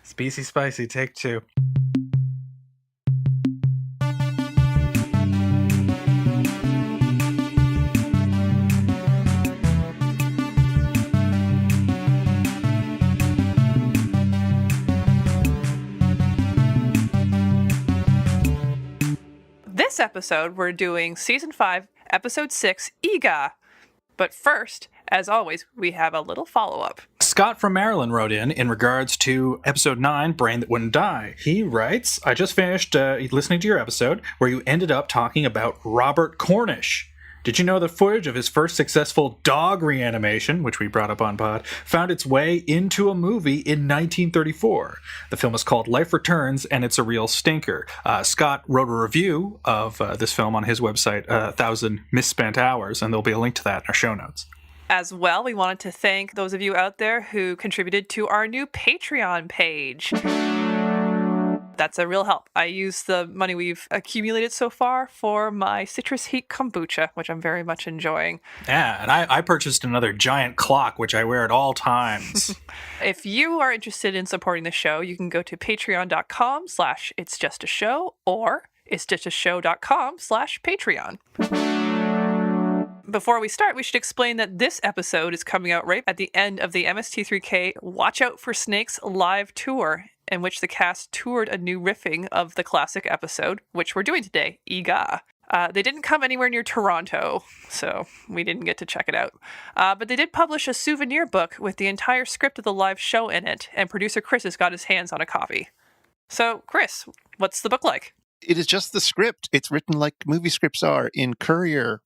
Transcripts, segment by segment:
Species Spicy, take two. This episode, we're doing Season 5, Episode 6, Eegah. But first, as always, we have a little follow-up. Scott from Maryland wrote in regards to Episode 9, Brain That Wouldn't Die. He writes, I just finished listening to your episode where you ended up talking about Robert Cornish. Did you know that footage of his first successful dog reanimation, which we brought up on pod, found its way into a movie in 1934? The film is called Life Returns, and it's a real stinker. Scott wrote a review of this film on his website, 1,000 Misspent Hours, and there'll be a link to that in our show notes. As well, we wanted to thank those of you out there who contributed to our new Patreon page. That's a real help. I use the money we've accumulated so far for my citrus heat kombucha, which I'm very much enjoying. Yeah, and I purchased another giant clock, which I wear at all times. If you are interested in supporting the show, you can go to patreon.com/itsjustashow or itsjustashow.com/Patreon. Before we start, we should explain that this episode is coming out right at the end of the MST3K Watch Out for Snakes live tour, in which the cast toured a new riffing of the classic episode, which we're doing today, Eegah. They didn't come anywhere near Toronto, so we didn't get to check it out. But they did publish a souvenir book with the entire script of the live show in it, and producer Chris has got his hands on a copy. So, Chris, what's the book like? It is just the script. It's written like movie scripts are in Courier,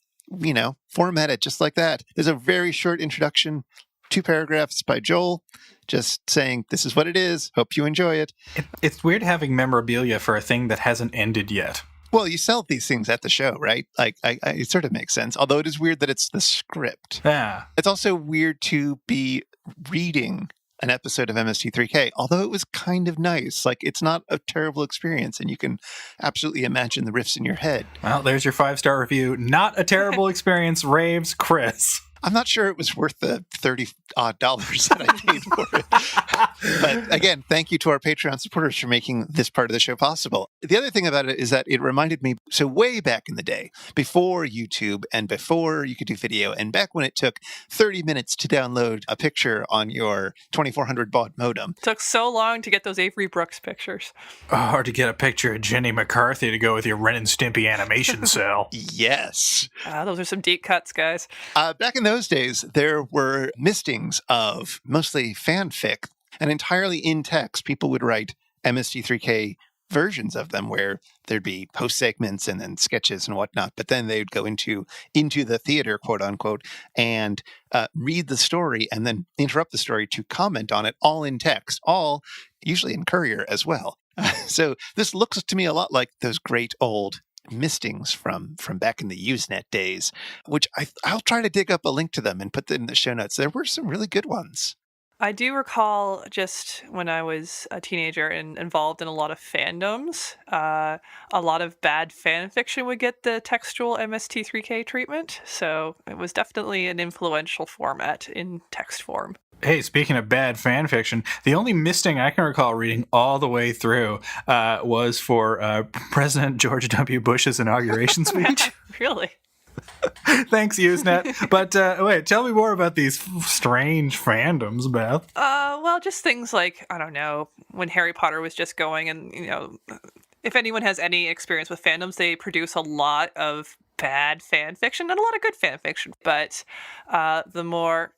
formatted just like that. There's a very short introduction, 2 paragraphs by Joel, just saying, this is what it is. Hope you enjoy it. It's weird having memorabilia for a thing that hasn't ended yet. Well, you sell these things at the show, right? It sort of makes sense. Although it is weird that it's the script. Yeah. It's also weird to be reading an episode of MST3K, although it was kind of nice. Like, it's not a terrible experience, and you can absolutely imagine the riffs in your head. Well, there's your 5-star review. Not a terrible experience, raves Chris. I'm not sure it was worth the $30-odd that I paid for it. But again, thank you to our Patreon supporters for making this part of the show possible. The other thing about it is that it reminded me, so way back in the day, before YouTube and before you could do video, and back when it took 30 minutes to download a picture on your 2400 baud modem. It took so long to get those Avery Brooks pictures. Or to get a picture of Jenny McCarthy to go with your Ren and Stimpy animation cell. Yes. Those are some deep cuts, guys. Back in those days, there were mistings of mostly fanfic, and entirely in text, people would write MST3K versions of them where there'd be post segments and then sketches and whatnot, but then they'd go into the theater, quote unquote, and read the story and then interrupt the story to comment on it, all in text, all usually in Courier as well. So this looks to me a lot like those great old mistings from back in the Usenet days, which I'll try to dig up a link to them and put them in the show notes. There were some really good ones. I do recall just when I was a teenager and involved in a lot of fandoms, a lot of bad fan fiction would get the textual MST3K treatment. So it was definitely an influential format in text form. Hey, speaking of bad fan fiction, the only misting I can recall reading all the way through was for President George W. Bush's inauguration speech. Really? Thanks, Usenet. But wait, tell me more about these strange fandoms, Beth. Well, just things like, I don't know, when Harry Potter was just going, and, if anyone has any experience with fandoms, they produce a lot of bad fan fiction and a lot of good fan fiction. But the more,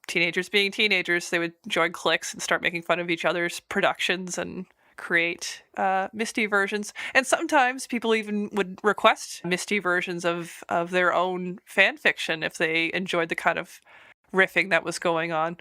teenagers being teenagers, they would join cliques and start making fun of each other's productions and create misty versions. And sometimes people even would request misty versions of their own fan fiction if they enjoyed the kind of riffing that was going on.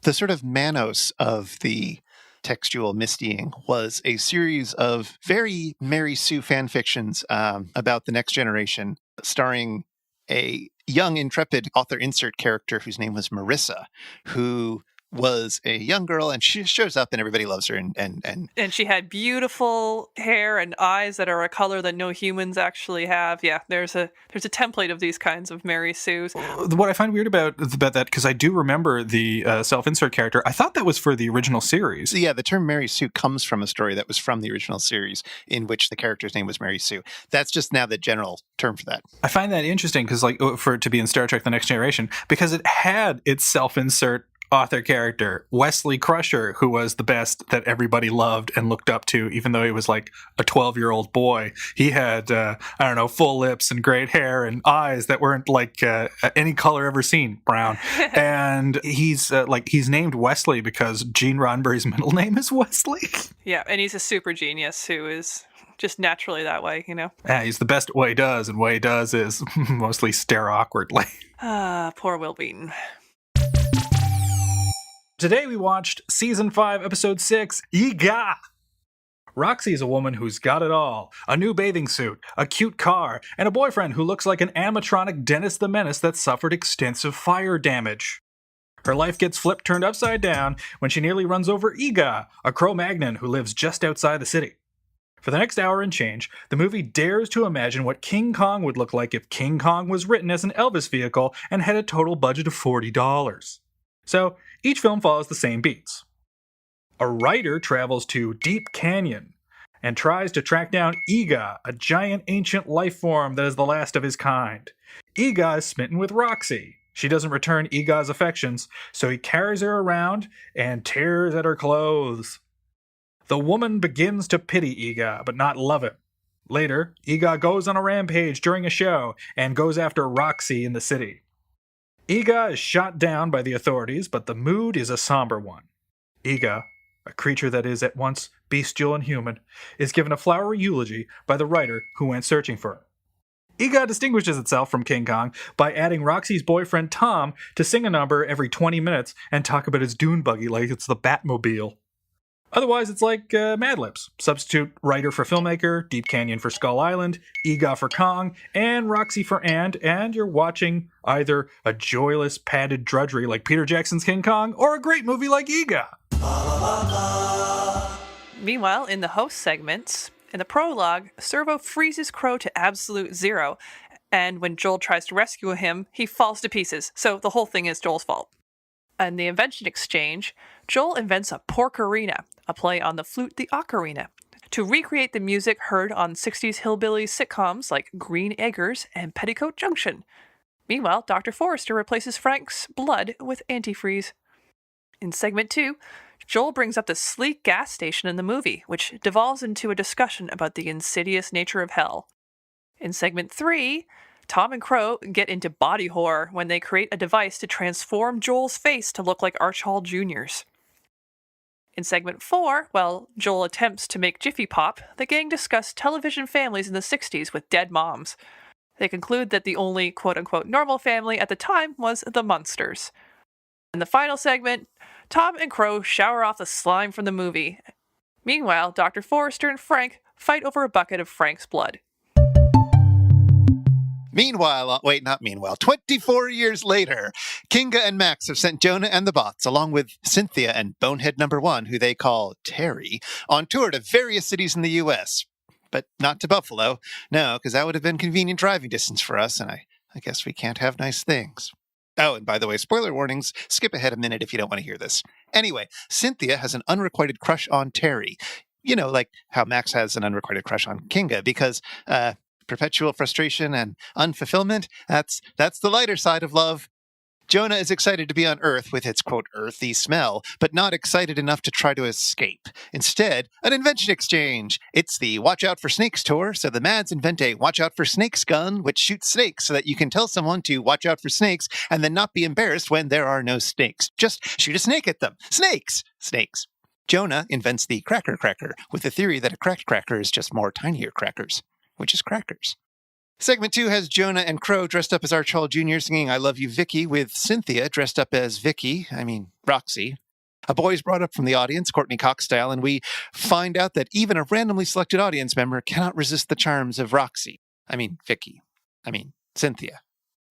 The sort of Manos of the textual mistying was a series of very Mary Sue fan fictions about the next generation, starring a young, intrepid author insert character whose name was Marissa, who was a young girl, and she shows up and everybody loves her. And she had beautiful hair and eyes that are a color that no humans actually have. Yeah, there's a template of these kinds of Mary Sues. What I find weird about that, because I do remember the self-insert character, I thought that was for the original series. Yeah, the term Mary Sue comes from a story that was from the original series in which the character's name was Mary Sue. That's just now the general term for that. I find that interesting because, like, for it to be in Star Trek The Next Generation, because it had its self-insert author character, Wesley Crusher, who was the best that everybody loved and looked up to, even though he was like a 12-year-old boy. He had, full lips and great hair and eyes that weren't like any color ever seen, brown. And he's named Wesley because Gene Roddenberry's middle name is Wesley. Yeah, and he's a super genius who is just naturally that way, you know? Yeah, he's the best at what he does, and what he does is mostly stare awkwardly. Poor Will Wheaton. Today we watched Season 5, Episode 6, Eegah! Roxy is a woman who's got it all. A new bathing suit, a cute car, and a boyfriend who looks like an animatronic Dennis the Menace that suffered extensive fire damage. Her life gets turned upside down when she nearly runs over Eegah, a Cro-Magnon who lives just outside the city. For the next hour and change, the movie dares to imagine what King Kong would look like if King Kong was written as an Elvis vehicle and had a total budget of $40. So, each film follows the same beats. A writer travels to Deep Canyon and tries to track down Eegah, a giant ancient life form that is the last of his kind. Eegah is smitten with Roxy. She doesn't return Eegah's affections, so he carries her around and tears at her clothes. The woman begins to pity Eegah, but not love him. Later, Eegah goes on a rampage during a show and goes after Roxy in the city. Eegah is shot down by the authorities, but the mood is a somber one. Eegah, a creature that is at once bestial and human, is given a flowery eulogy by the writer who went searching for her. Eegah distinguishes itself from King Kong by adding Roxy's boyfriend Tom to sing a number every 20 minutes and talk about his dune buggy like it's the Batmobile. Otherwise, it's like Mad Libs. Substitute writer for filmmaker, Deep Canyon for Skull Island, Eegah for Kong, and Roxy for and you're watching either a joyless, padded drudgery like Peter Jackson's King Kong, or a great movie like Eegah. Meanwhile, in the host segments, in the prologue, Servo freezes Crow to absolute zero, and when Joel tries to rescue him, he falls to pieces, so the whole thing is Joel's fault. In the invention exchange, Joel invents a porcarina, a play on the flute, the ocarina, to recreate the music heard on 60s hillbilly sitcoms like Green Acres and Petticoat Junction. Meanwhile, Dr. Forrester replaces Frank's blood with antifreeze. In segment 2, Joel brings up the sleek gas station in the movie, which devolves into a discussion about the insidious nature of hell. In segment 3, Tom and Crow get into body horror when they create a device to transform Joel's face to look like Archie Jr.'s. In segment 4, while Joel attempts to make Jiffy Pop, the gang discuss television families in the 60s with dead moms. They conclude that the only quote-unquote normal family at the time was the Munsters. In the final segment, Tom and Crow shower off the slime from the movie. Meanwhile, Dr. Forrester and Frank fight over a bucket of Frank's blood. Meanwhile, 24 years later, Kinga and Max have sent Jonah and the bots, along with Cynthia and Bonehead Number 1, who they call Terry, on tour to various cities in the U.S. But not to Buffalo. No, because that would have been convenient driving distance for us, and I guess we can't have nice things. Oh, and by the way, spoiler warnings, skip ahead a minute if you don't want to hear this. Anyway, Cynthia has an unrequited crush on Terry. You know, like how Max has an unrequited crush on Kinga, because, perpetual frustration and unfulfillment, that's the lighter side of love. Jonah is excited to be on Earth with its, quote, earthy smell, but not excited enough to try to escape. Instead, an invention exchange. It's the Watch Out for Snakes tour, so the Mads invent a Watch Out for Snakes gun, which shoots snakes so that you can tell someone to watch out for snakes and then not be embarrassed when there are no snakes. Just shoot a snake at them. Snakes! Snakes. Jonah invents the cracker with the theory that a cracked cracker is just more tinier crackers, which is crackers. Segment 2 has Jonah and Crow dressed up as Archie Jr. singing I Love You, Vicky, with Cynthia dressed up as Roxy. A boy is brought up from the audience, Courtney Cox style, and we find out that even a randomly selected audience member cannot resist the charms of Roxy. Vicky. Cynthia.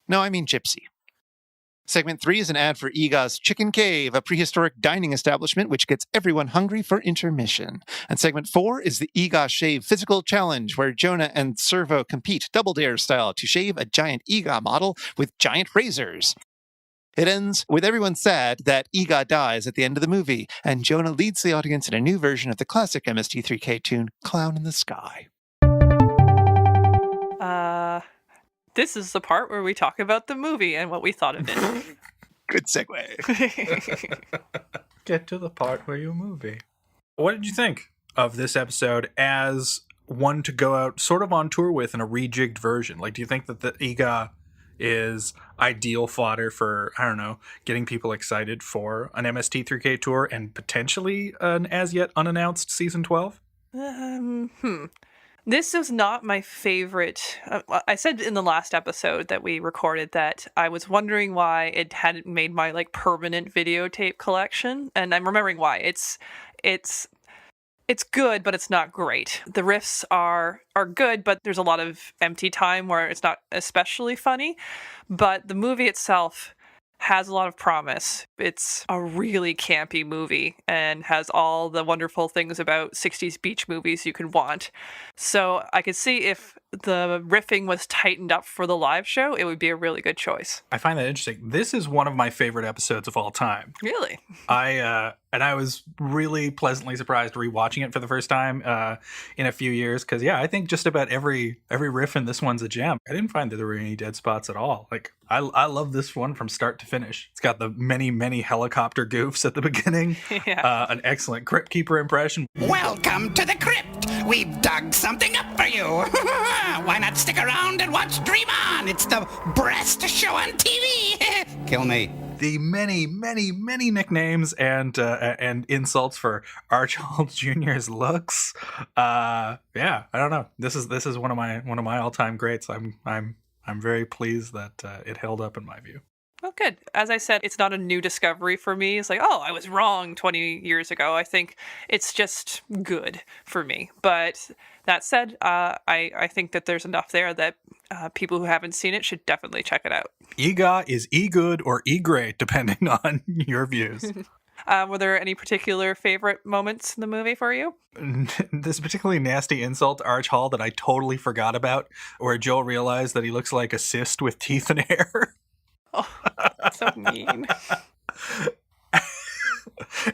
No, Gypsy. Segment 3 is an ad for Eegah's Chicken Cave, a prehistoric dining establishment which gets everyone hungry for intermission. And segment 4 is the Eegah Shave Physical Challenge, where Jonah and Servo compete double dare style to shave a giant Eegah model with giant razors. It ends with everyone sad that Eegah dies at the end of the movie, and Jonah leads the audience in a new version of the classic MST3K tune, Clown in the Sky. This is the part where we talk about the movie and what we thought of it. Good segue. Get to the part where you movie. What did you think of this episode as one to go out sort of on tour with in a rejigged version? Like, do you think that the Eegah is ideal fodder for, I don't know, getting people excited for an MST3K tour and potentially an as yet unannounced season 12? This is not my favorite. I said in the last episode that we recorded that I was wondering why it hadn't made my permanent videotape collection, and I'm remembering why. It's good, but it's not great. The riffs are good, but there's a lot of empty time where it's not especially funny. But the movie itself has a lot of promise. It's a really campy movie and has all the wonderful things about 60s beach movies you could want. So I could see if the riffing was tightened up for the live show, it would be a really good choice. I find that interesting. This is one of my favorite episodes of all time. Really? I was really pleasantly surprised rewatching it for the first time in a few years, because I think just about every riff in this one's a gem. I didn't find that there were any dead spots at all. Like, I love this one from start to finish. It's got the many helicopter goofs at the beginning. Yeah. An excellent Crypt Keeper impression. Welcome to the crypt. We've dug something up for you. Why not stick around and watch Dream On? It's the best show on TV. Kill me. The many nicknames and insults for Archie Jr.'s looks. I don't know. This is one of my all-time greats. I'm very pleased that it held up in my view. Oh, good. As I said, it's not a new discovery for me. It's like, oh, I was wrong 20 years ago. I think it's just good for me. But that said, I think that there's enough there that people who haven't seen it should definitely check it out. Eegah is Eeggood or Eegreat, depending on your views. Were there any particular favorite moments in the movie for you? This particularly nasty insult to Arch Hall that I totally forgot about, where Joel realized that he looks like a cyst with teeth and hair. Oh, that's so mean.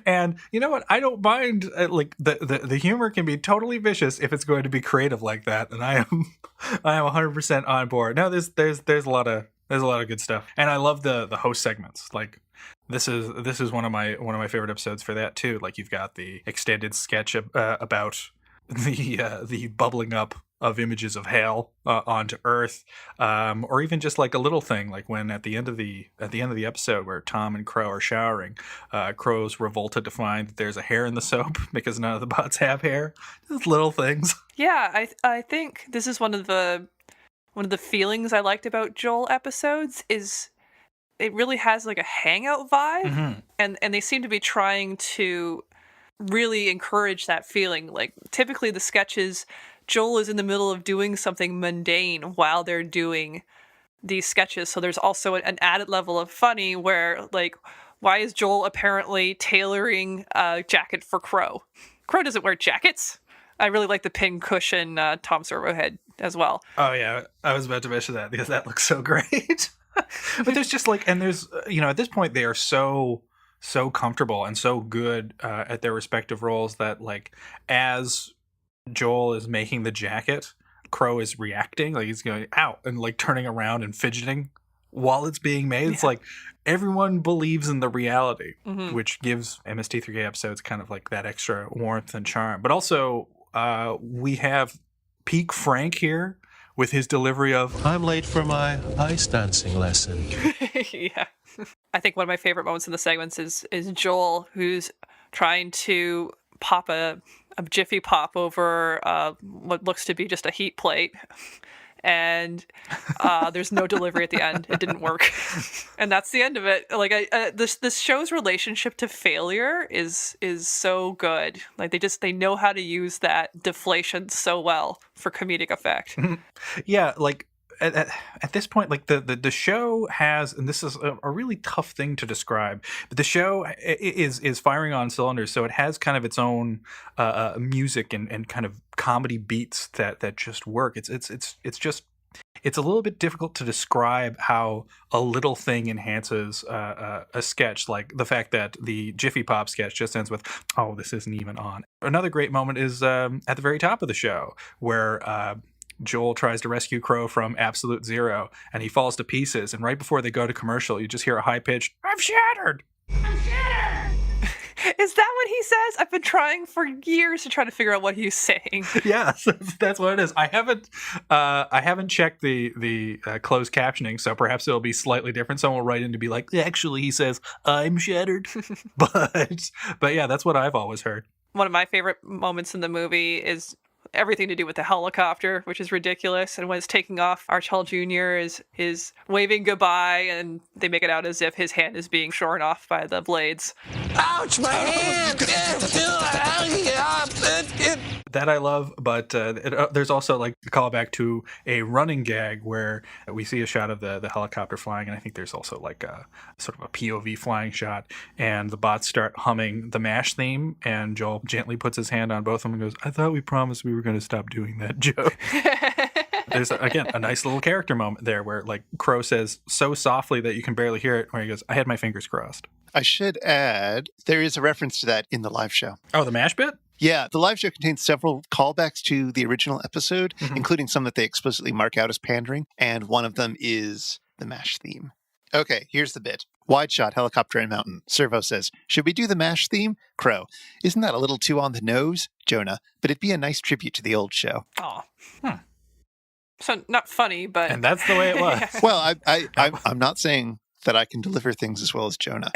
And you know what? I don't mind. The humor can be totally vicious if it's going to be creative like that, and I am 100% on board. No, there's a lot of good stuff, and I love the host segments. Like, this is one of my favorite episodes for that too. Like, you've got the extended sketch about the bubbling up of images of hail onto Earth, or even just like a little thing, like when at the end of the episode where Tom and Crow are showering, Crow's revolted to find that there's a hair in the soap because none of the bots have hair. Just little things. Yeah, I think this is one of the feelings I liked about Joel episodes is it really has like a hangout vibe, Mm-hmm. and they seem to be trying to really encourage that feeling. Like, typically the sketches, Joel is in the middle of doing something mundane while they're doing these sketches. So there's also an added level of funny where, like, why is Joel apparently tailoring a jacket for Crow? Crow doesn't wear jackets. I really like the pin cushion Tom Servo head as well. Oh yeah, I was about to mention that because that looks so great. But there's just like, and there's, at this point they are so comfortable and so good at their respective roles that, like, as Joel is making the jacket, Crow is reacting, like he's going ow and like turning around and fidgeting while it's being made. It's like everyone believes in the reality, which gives MST3K episodes kind of like that extra warmth and charm. But also we have peak Frank here with his delivery of I'm late for my ice dancing lesson. Yeah. I think one of my favorite moments in the segments is Joel, who's trying to pop a Jiffy Pop over what looks to be just a heat plate. And there's no delivery at the end. It didn't work. And that's the end of it. Like, this show's relationship to failure is so good. Like, they know how to use that deflation so well for comedic effect. Yeah, like, at this point, like the show has, and this is a really tough thing to describe, but the show is firing on cylinders. So it has kind of its own music and kind of comedy beats that just work. It's just, it's a little bit difficult to describe how a little thing enhances a sketch, like the fact that the Jiffy Pop sketch just ends with, "Oh, this isn't even on." Another great moment is at the very top of the show where Joel tries to rescue Crow from absolute zero, and he falls to pieces. And right before they go to commercial, you just hear a high-pitched, "I'm shattered!" I'm shattered! Is that what he says? I've been trying for years to try to figure out what he's saying. Yeah, that's what it is. I haven't checked the closed captioning, so perhaps it'll be slightly different. Someone will write in to be like, actually, he says, "I'm shattered." but yeah, that's what I've always heard. One of my favorite moments in the movie is everything to do with the helicopter, which is ridiculous. And when it's taking off, Archie Jr. is waving goodbye, and they make it out as if his hand is being shorn off by the blades. Ouch, my hand! That I love, but there's also like a callback to a running gag where we see a shot of the helicopter flying, and I think there's also like a sort of a POV flying shot, and the bots start humming the MASH theme, and Joel gently puts his hand on both of them and goes, "I thought we promised we were going to stop doing that, Joe." There's, again, a nice little character moment there where like Crow says so softly that you can barely hear it, where he goes, "I had my fingers crossed." I should add, there is a reference to that in the live show. Oh, the MASH bit? Yeah, the live show contains several callbacks to the original episode, including some that they explicitly mark out as pandering, and one of them is the MASH theme. Okay, here's the bit. Wide shot, helicopter and mountain. Servo says, "Should we do the MASH theme?" Crow, "Isn't that a little too on the nose?" Jonah, "But it'd be a nice tribute to the old show." Oh. So not funny, but... And that's the way it was. Well, I'm not saying that I can deliver things as well as Jonah.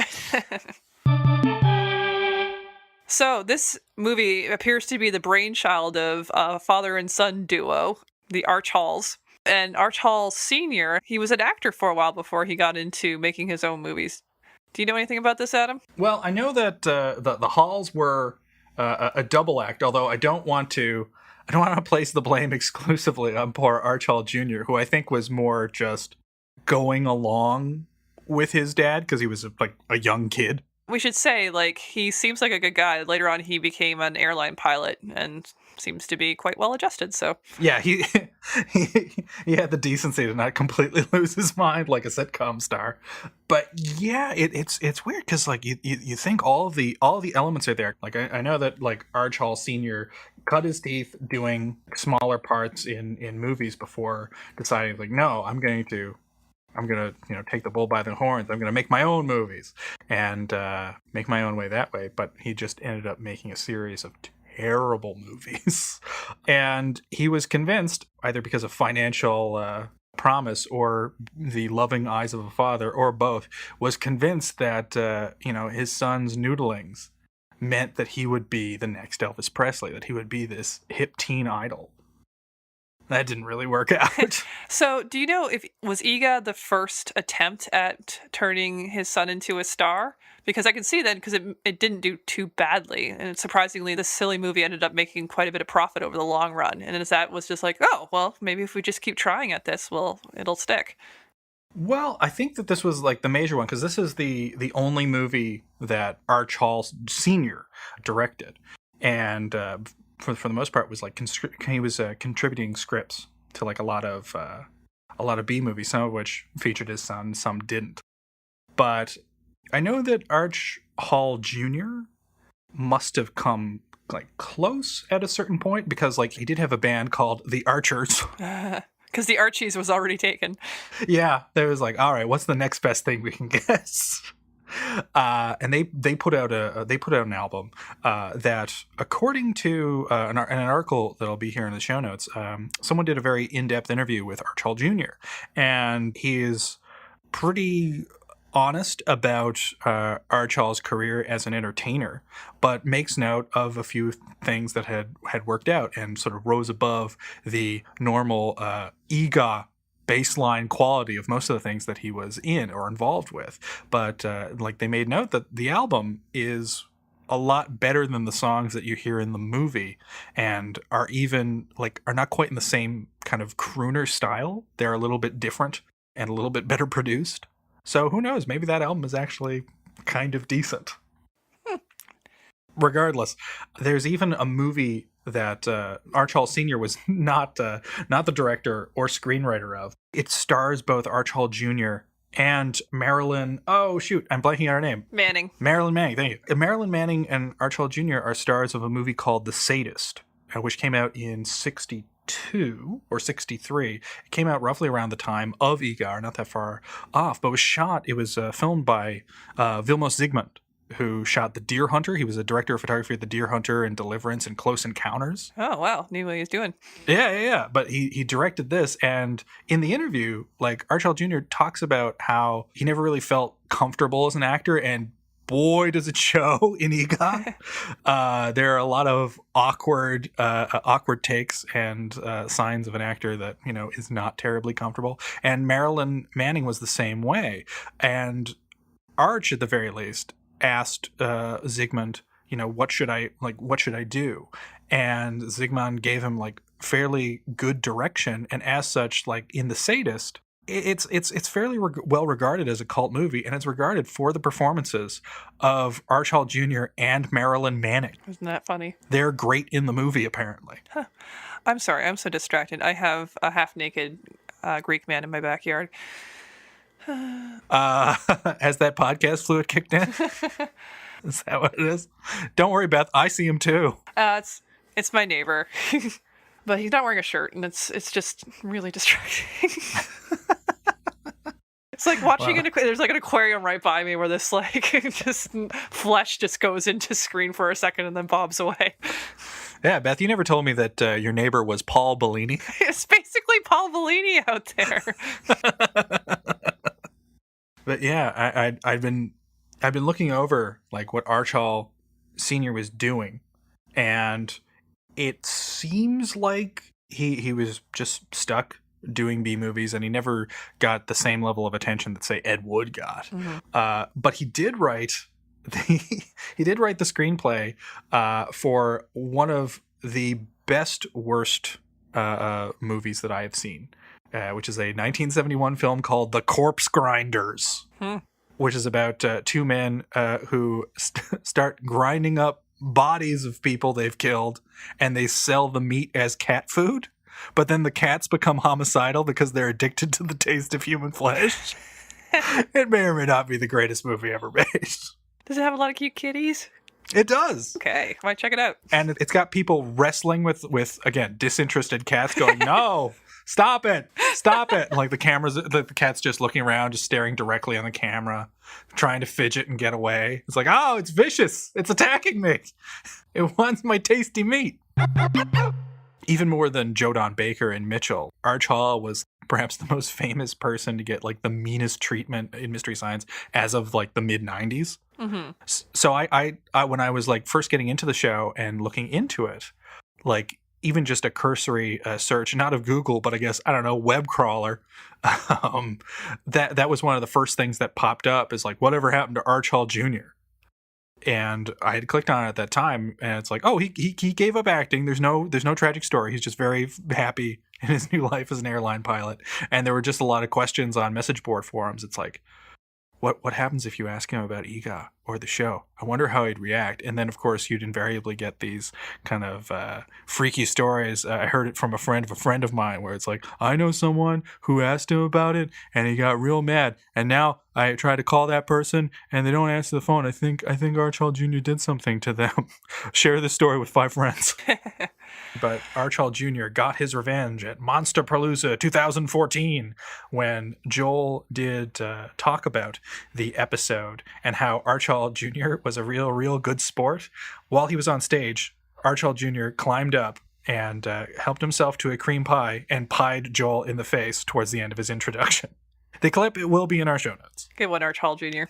So this movie appears to be the brainchild of a father and son duo, the Archhalls. And Archhall Sr., he was an actor for a while before he got into making his own movies. Do you know anything about this, Adam? Well, I know that the Halls were a double act, although I don't want to place the blame exclusively on poor Archhall Jr., who I think was more just going along with his dad because he was like a young kid. We should say, like, he seems like a good guy. Later on, he became an airline pilot and seems to be quite well adjusted, so... Yeah, he had the decency to not completely lose his mind like a sitcom star. But yeah, it's weird because, like, you think all the elements are there. Like, I know that, like, Archhall Sr. cut his teeth doing smaller parts in movies before deciding, like, no, I'm gonna take the bull by the horns. I'm gonna make my own movies and make my own way that way. But he just ended up making a series of terrible movies, and he was convinced, either because of financial promise or the loving eyes of a father, or both, was convinced that his son's noodlings meant that he would be the next Elvis Presley, that he would be this hip teen idol. That didn't really work out. So, do you know if was Eegah the first attempt at turning his son into a star? Because I can see that because it didn't do too badly, and surprisingly, this silly movie ended up making quite a bit of profit over the long run. And that was just like, oh, well, maybe if we just keep trying at this, it'll stick. Well, I think that this was like the major one because this is the only movie that Archhall Sr. directed, and for the most part was like he was contributing scripts to like a lot of B movies, some of which featured his son, some didn't. But I know that Archhall Jr. must have come like close at a certain point because like he did have a band called the Archers. Because the Archies was already taken. Yeah, there was like, all right, what's the next best thing we can guess? And they put out an album that, according to an article that'll be here in the show notes, someone did a very in-depth interview with Archhall Jr. and he is pretty honest about Archhall's career as an entertainer, but makes note of a few things that had worked out and sort of rose above the normal Eegah baseline quality of most of the things that he was in or involved with. But like they made note that the album is a lot better than the songs that you hear in the movie, and are even are not quite in the same kind of crooner style. They're a little bit different and a little bit better produced. So who knows? Maybe that album is actually kind of decent. Regardless, there's even a movie that Archie Sr. was not the director or screenwriter of. It stars both Archie Jr. and Marilyn. Oh, shoot. I'm blanking on her name. Marilyn Manning. Thank you. Marilyn Manning and Archie Jr. are stars of a movie called The Sadist, which came out in 62 or 63. It came out roughly around the time of Eegah, not that far off, but it was filmed by Vilmos Zsigmond, who shot The Deer Hunter. He was a director of photography at The Deer Hunter and Deliverance and Close Encounters. Oh, wow. Knew what he was doing. Yeah. But he directed this. And in the interview, Archie Jr. talks about how he never really felt comfortable as an actor. And boy, does it show in Eegah. There are a lot of awkward takes and signs of an actor that, is not terribly comfortable. And Marilyn Manning was the same way. And Arch, at the very least, asked Zsigmond, what should I do? And Zsigmond gave him fairly good direction, and as such, in The Sadist, it's fairly well regarded as a cult movie, and it's regarded for the performances of Archie Jr. and Marilyn Manning. Isn't that funny? They're great in the movie, apparently. Huh. I'm sorry, I'm so distracted. I have a half-naked Greek man in my backyard. Has that podcast fluid kicked in? Is that what it is? Don't worry, Beth. I see him too. It's my neighbor, but he's not wearing a shirt, and it's just really distracting. It's like watching there's an aquarium right by me where this just flesh just goes into screen for a second and then bobs away. Yeah, Beth, you never told me that your neighbor was Paul Bellini. It's basically Paul Bellini out there. But yeah, I've been looking over what Archie Sr. was doing, and it seems like he was just stuck doing B movies, and he never got the same level of attention that, say, Ed Wood got. Mm-hmm. But he did write the screenplay for one of the best worst movies that I have seen. Which is a 1971 film called The Corpse Grinders, which is about two men who start grinding up bodies of people they've killed, and they sell the meat as cat food. But then the cats become homicidal because they're addicted to the taste of human flesh. It may or may not be the greatest movie ever made. Does it have a lot of cute kitties? It does. Okay, I might check it out. And it's got people wrestling with again, disinterested cats going, no, stop it. And the cat's just looking around, just staring directly on the camera, trying to fidget and get away. It's like, oh, it's vicious. It's attacking me. It wants my tasty meat. Even more than Joe Don Baker and Mitchell, Archie was perhaps the most famous person to get the meanest treatment in Mystery Science as of the mid 90s. Mm-hmm. So I when I was first getting into the show and looking into it, even just a cursory search, not of Google, but I guess, I don't know, web crawler, that was one of the first things that popped up is whatever happened to Archie Jr. And I had clicked on it at that time, and it's he gave up acting. There's no tragic story. He's just very happy in his new life as an airline pilot. And there were just a lot of questions on message board forums. It's what happens if you ask him about Eegah or the show? I wonder how he'd react. And then, of course, you'd invariably get these kind of freaky stories. I heard it from a friend of mine where it's I know someone who asked him about it, and he got real mad. And now I try to call that person, and they don't answer the phone. I think Archie Jr. did something to them. Share this story with 5 friends. But Archie Jr. got his revenge at Monsterpalooza 2014 when Joel did talk about the episode and how Archie Jr. was a real good sport. While he was on stage, Archie Jr. climbed up and helped himself to a cream pie and pied Joel in the face towards the end of his introduction. The clip, it will be in our show notes. Good one, Archie Jr.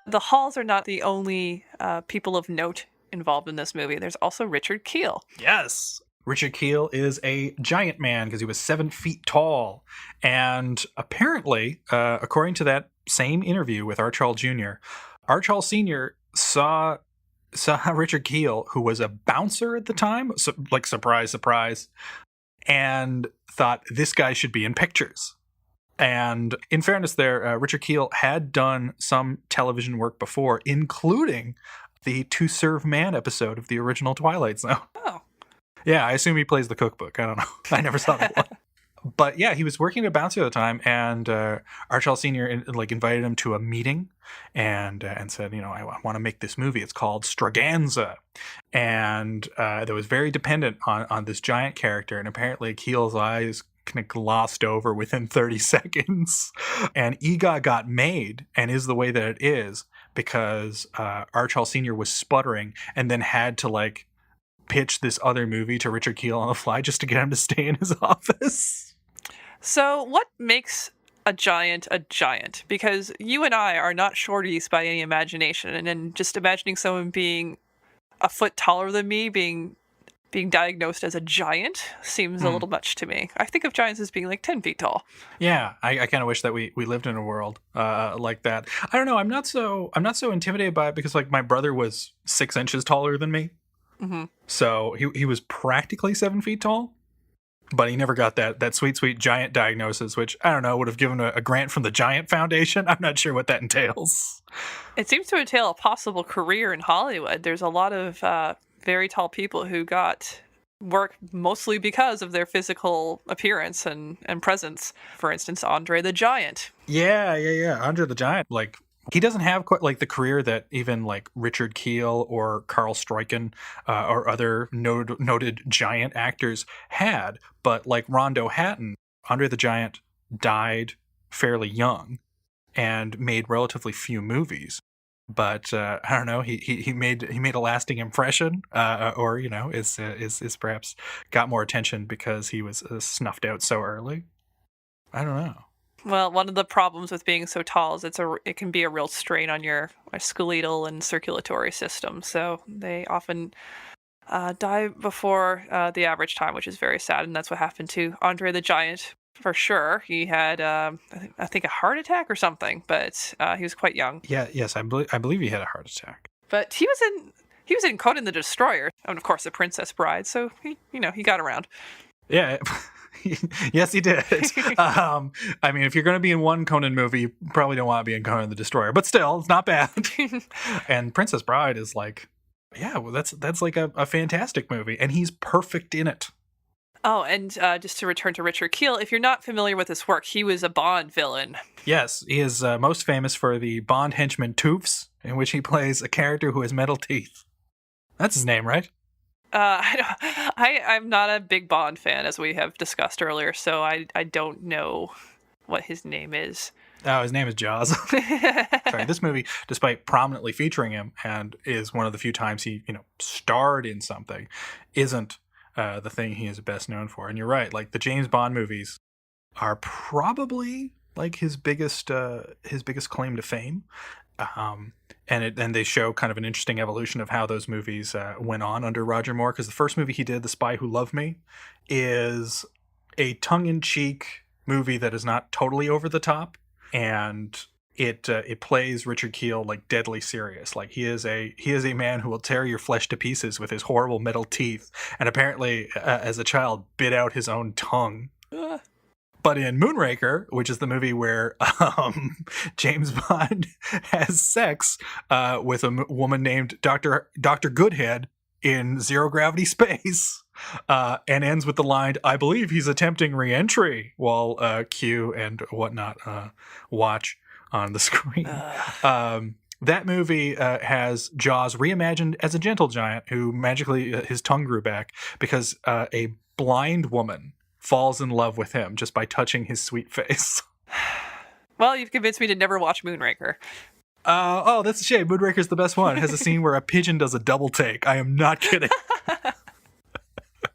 The Halls are not the only people of note involved in this movie. There's also Richard Keel. Yes. Richard Keel is a giant man because he was 7 feet tall. And apparently, according to that same interview with Archie Jr., Archie Sr. saw Richard Kiel, who was a bouncer at the time, so, like, surprise, surprise, and thought this guy should be in pictures. And in fairness there, Richard Kiel had done some television work before, including the To Serve Man episode of the original Twilight Zone. Oh. Yeah, I assume he plays the cookbook. I don't know. I never saw that one. But yeah, he was working at a bouncer at the time, and Archie Sr. invited him to a meeting and said, I want to make this movie. It's called Straganza. And that was very dependent on this giant character. And apparently Kiel's eyes kind of glossed over within 30 seconds. And Eegah got made and is the way that it is because Archie Sr. was sputtering and then had to pitch this other movie to Richard Kiel on the fly just to get him to stay in his office. So what makes a giant? Because you and I are not shorties by any imagination, and then just imagining someone being a foot taller than me being diagnosed as a giant seems a little much to me. I think of giants as being 10 feet tall. Yeah, I kind of wish that we lived in a world like that. I don't know. I'm not so intimidated by it because my brother was 6 inches taller than me. Mm-hmm. So he was practically 7 feet tall, but he never got that sweet giant diagnosis, which, I don't know, would have given a grant from the Giant Foundation. I'm not sure what that entails. It seems to entail a possible career in Hollywood. There's a lot of very tall people who got work mostly because of their physical appearance and presence. For instance, Andre the Giant. Yeah. Andre the Giant, he doesn't have quite the career that even Richard Kiel or Carl Struycken or other noted giant actors had. But like Rondo Hatton, Andre the Giant died fairly young and made relatively few movies. But I don't know, he made a lasting impression, or is perhaps got more attention because he was snuffed out so early. I don't know. Well, one of the problems with being so tall is it can be a real strain on your skeletal and circulatory system. So they often die before the average time, which is very sad. And that's what happened to Andre the Giant for sure. He had, I think, a heart attack or something, but he was quite young. Yes, I believe he had a heart attack. But he was in Conan the Destroyer, and of course, The Princess Bride. So he got around. Yeah. Yes, he did. I mean, if you're going to be in one Conan movie, you probably don't want to be in Conan the Destroyer, but still, it's not bad. And Princess Bride is that's like a fantastic movie, and he's perfect in it. Oh, and just to return to Richard Kiel, if you're not familiar with his work, he was a Bond villain. Yes, he is most famous for the Bond henchman Toofs, in which he plays a character who has metal teeth. That's his name, right? I'm not a big Bond fan, as we have discussed earlier, so I don't know what his name is. Oh, his name is Jaws. Sorry, this movie, despite prominently featuring him, and is one of the few times he, starred in something, isn't the thing he is best known for. And you're right, the James Bond movies are probably his biggest claim to fame. And they show kind of an interesting evolution of how those movies went on under Roger Moore, because the first movie he did, The Spy Who Loved Me, is a tongue-in-cheek movie that is not totally over the top, and it plays Richard Kiel deadly serious. He is a man who will tear your flesh to pieces with his horrible metal teeth, and apparently as a child bit out his own tongue. But in Moonraker, which is the movie where James Bond has sex with a woman named Dr. Goodhead in zero gravity space, and ends with the line, "I believe he's attempting re-entry," while Q and whatnot watch on the screen. That movie has Jaws reimagined as a gentle giant who magically his tongue grew back because a blind woman falls in love with him just by touching his sweet face. Well, you've convinced me to never watch Moonraker. Oh, that's a shame. Moonraker's the best one. It has a scene where a pigeon does a double take. I am not kidding.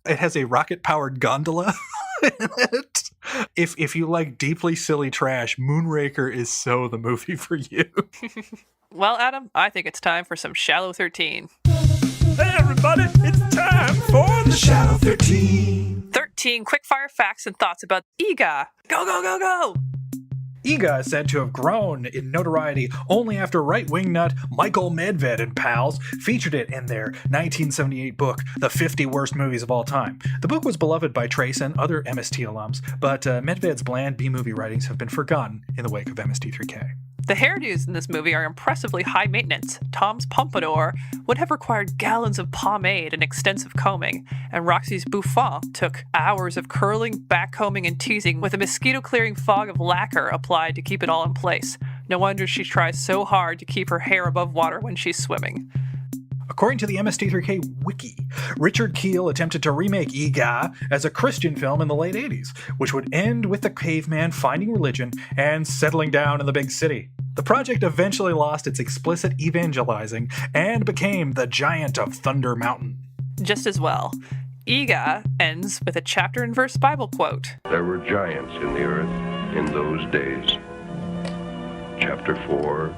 It has a rocket-powered gondola in it. If you like deeply silly trash, Moonraker is so the movie for you. Well, Adam, I think it's time for some Shallow 13. Hey, everybody, it's time for the Shallow 13. 13 quickfire facts and thoughts about Eegah. Go, go, go, go! Eegah is said to have grown in notoriety only after right-wing nut Michael Medved and pals featured it in their 1978 book, The 50 Worst Movies of All Time. The book was beloved by Trace and other MST alums, but Medved's bland B-movie writings have been forgotten in the wake of MST3K. The hairdos in this movie are impressively high maintenance. Tom's pompadour would have required gallons of pomade and extensive combing, and Roxy's bouffant took hours of curling, backcombing, and teasing with a mosquito-clearing fog of lacquer applied to keep it all in place. No wonder she tries so hard to keep her hair above water when she's swimming. According to the MST3K wiki, Richard Keel attempted to remake Eegah as a Christian film in the late 80s, which would end with the caveman finding religion and settling down in the big city. The project eventually lost its explicit evangelizing and became The Giant of Thunder Mountain. Just as well, Eegah ends with a chapter and verse Bible quote. There were giants in the earth in those days. Chapter 4,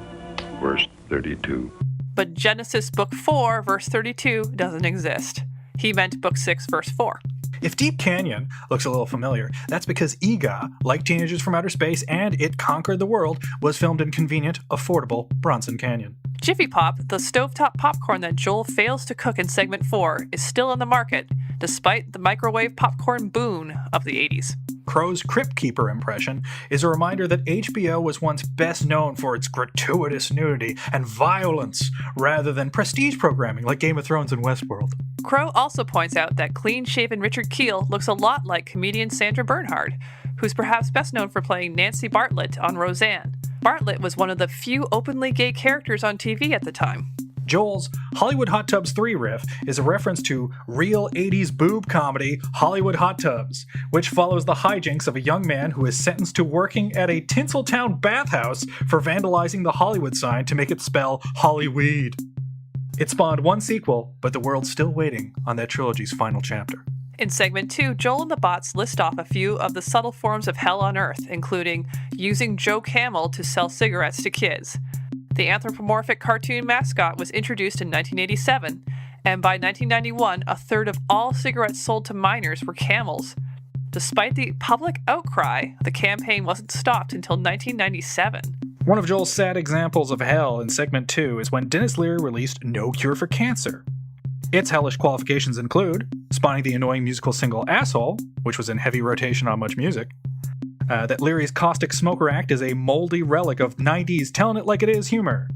verse 32. But Genesis Book 4, verse 32 doesn't exist. He meant Book 6, verse 4. If Deep Canyon looks a little familiar, that's because Eegah, like Teenagers from Outer Space and It Conquered the World, was filmed in convenient, affordable Bronson Canyon. Jiffy Pop, the stovetop popcorn that Joel fails to cook in segment 4, is still on the market, despite the microwave popcorn boon of the 80s. Crow's Crypt Keeper impression is a reminder that HBO was once best known for its gratuitous nudity and violence, rather than prestige programming like Game of Thrones and Westworld. Crow also points out that clean-shaven Richard Keel looks a lot like comedian Sandra Bernhard, who's perhaps best known for playing Nancy Bartlett on Roseanne. Bartlett was one of the few openly gay characters on TV at the time. Joel's Hollywood Hot Tubs 3 riff is a reference to real 80s boob comedy Hollywood Hot Tubs, which follows the hijinks of a young man who is sentenced to working at a Tinseltown bathhouse for vandalizing the Hollywood sign to make it spell Hollyweed. It spawned one sequel, but the world's still waiting on that trilogy's final chapter. In segment 2, Joel and the bots list off a few of the subtle forms of hell on Earth, including using Joe Camel to sell cigarettes to kids. The anthropomorphic cartoon mascot was introduced in 1987, and by 1991, a third of all cigarettes sold to minors were Camels. Despite the public outcry, the campaign wasn't stopped until 1997. One of Joel's sad examples of hell in segment 2 is when Dennis Leary released No Cure for Cancer. Its hellish qualifications include spawning the annoying musical single Asshole, which was in heavy rotation on Much Music, that Leary's caustic smoker act is a moldy relic of 90s telling it like it is humor,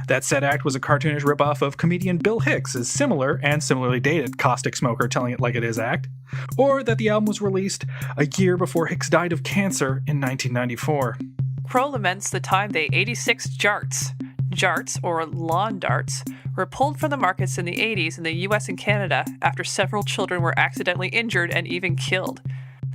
that said act was a cartoonish ripoff of comedian Bill Hicks' similar and similarly dated caustic smoker telling it like it is act, or that the album was released a year before Hicks died of cancer in 1994. Crow laments the time they 86 jarts. Jarts, or lawn darts, were pulled from the markets in the 80s in the US and Canada after several children were accidentally injured and even killed.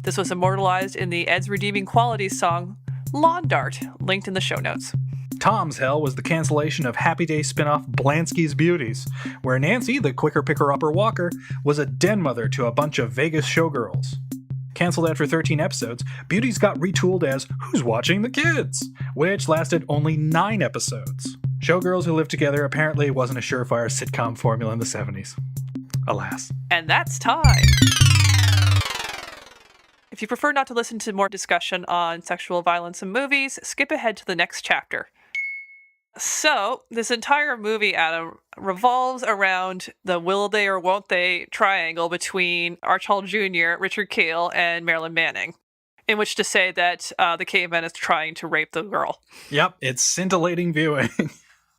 This was immortalized in the Ed's Redeeming Qualities song, Lawn Dart, linked in the show notes. Tom's hell was the cancellation of Happy Day spin-off Blansky's Beauties, where Nancy, the quicker picker-upper walker, was a den mother to a bunch of Vegas showgirls. Cancelled after 13 episodes, Beauties got retooled as Who's Watching the Kids?, which lasted only 9 episodes. Showgirls who lived together apparently wasn't a surefire sitcom formula in the 70s. Alas. And that's time! If you prefer not to listen to more discussion on sexual violence in movies, skip ahead to the next chapter. So, this entire movie, Adam, revolves around the will they or won't they triangle between Archie Jr., Richard Keel, and Marilyn Manning, in which to say that the caveman is trying to rape the girl. Yep, it's scintillating viewing.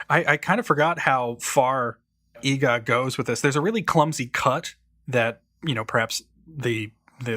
I kind of forgot how far Eegah goes with this. There's a really clumsy cut that, perhaps the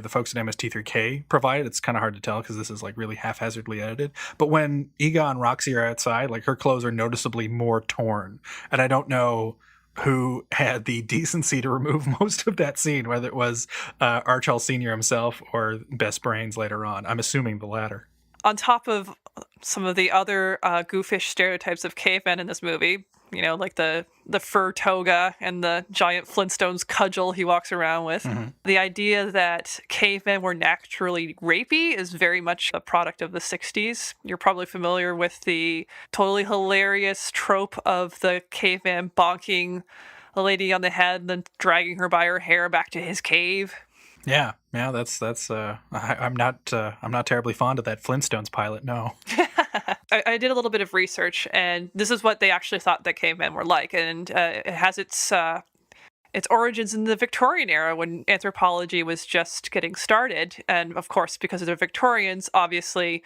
folks at MST3K provided. It's kind of hard to tell because this is like really haphazardly edited. But when Eegah and Roxy are outside, like her clothes are noticeably more torn. And I don't know who had the decency to remove most of that scene, whether it was Archie Sr. himself or Best Brains later on. I'm assuming the latter. On top of some of the other goofish stereotypes of cavemen in this movie, like the fur toga and the giant Flintstones cudgel he walks around with. Mm-hmm. The idea that cavemen were naturally rapey is very much a product of the 60s. You're probably familiar with the totally hilarious trope of the caveman bonking a lady on the head and then dragging her by her hair back to his cave. I'm not terribly fond of that Flintstones pilot. No. I did a little bit of research, and this is what they actually thought that cavemen were like, and it has its origins in the Victorian era when anthropology was just getting started, and of course, because they're Victorians, obviously.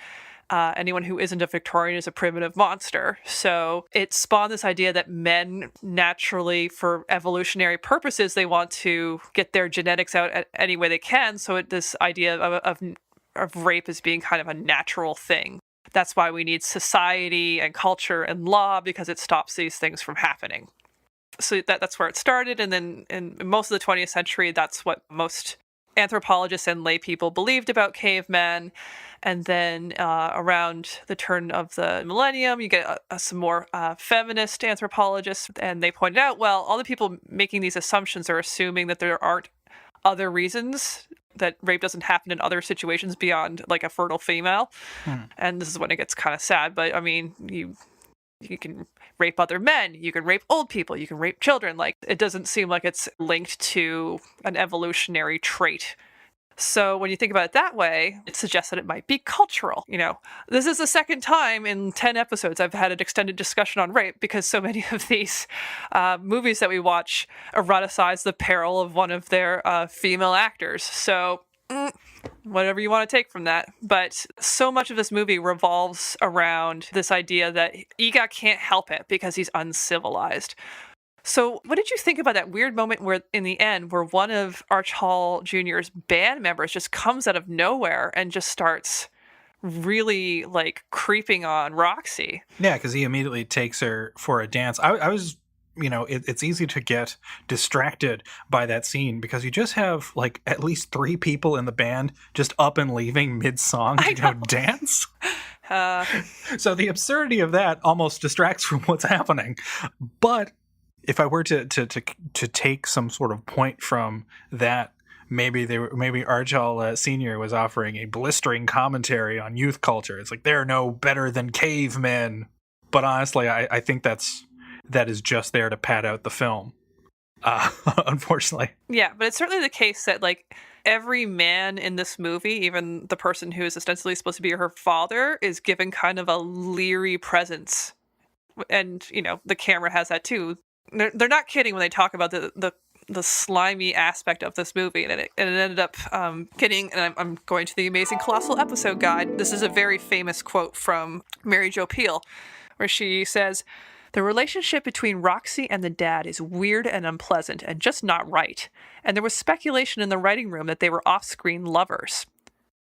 Anyone who isn't a Victorian is a primitive monster. So it spawned this idea that men naturally, for evolutionary purposes, they want to get their genetics out any way they can. So this idea of rape as being kind of a natural thing. That's why we need society and culture and law, because it stops these things from happening. So that's where it started. And then in most of the 20th century, that's what most anthropologists and lay people believed about cavemen. And then around the turn of the millennium, you get some more feminist anthropologists, and they pointed out, well, all the people making these assumptions are assuming that there aren't other reasons that rape doesn't happen in other situations beyond like a fertile female. And this is when it gets kind of sad. But I mean, you can rape other men, you can rape old people, you can rape children. Like, it doesn't seem like it's linked to an evolutionary trait. So when you think about it that way, it suggests that it might be cultural. You know, this is the second time in 10 episodes I've had an extended discussion on rape, because so many of these movies that we watch eroticize the peril of one of their female actors. So whatever you want to take from that. But so much of this movie revolves around this idea that Eegah can't help it because he's uncivilized. So what did you think about that weird moment where, in the end, where one of Arch Hall Jr.'s band members just comes out of nowhere and just starts really, like, creeping on Roxy? Yeah, because he immediately takes her for a dance. I was, it's easy to get distracted by that scene because you just have, like, at least 3 people in the band just up and leaving mid-song to go dance. So the absurdity of that almost distracts from what's happening. But if I were to take some sort of point from that, maybe Arch Hall Sr. was offering a blistering commentary on youth culture. It's like, they're no better than cavemen. But honestly, I think that is just there to pad out the film, unfortunately. Yeah, but it's certainly the case that, like, every man in this movie, even the person who is ostensibly supposed to be her father, is given kind of a leery presence. And, the camera has that too. They're not kidding when they talk about the slimy aspect of this movie, and it ended up getting. And I'm going to the Amazing Colossal Episode Guide. This is a very famous quote from Mary Jo Pehl, where she says, "The relationship between Roxy and the dad is weird and unpleasant, and just not right. And there was speculation in the writing room that they were off-screen lovers.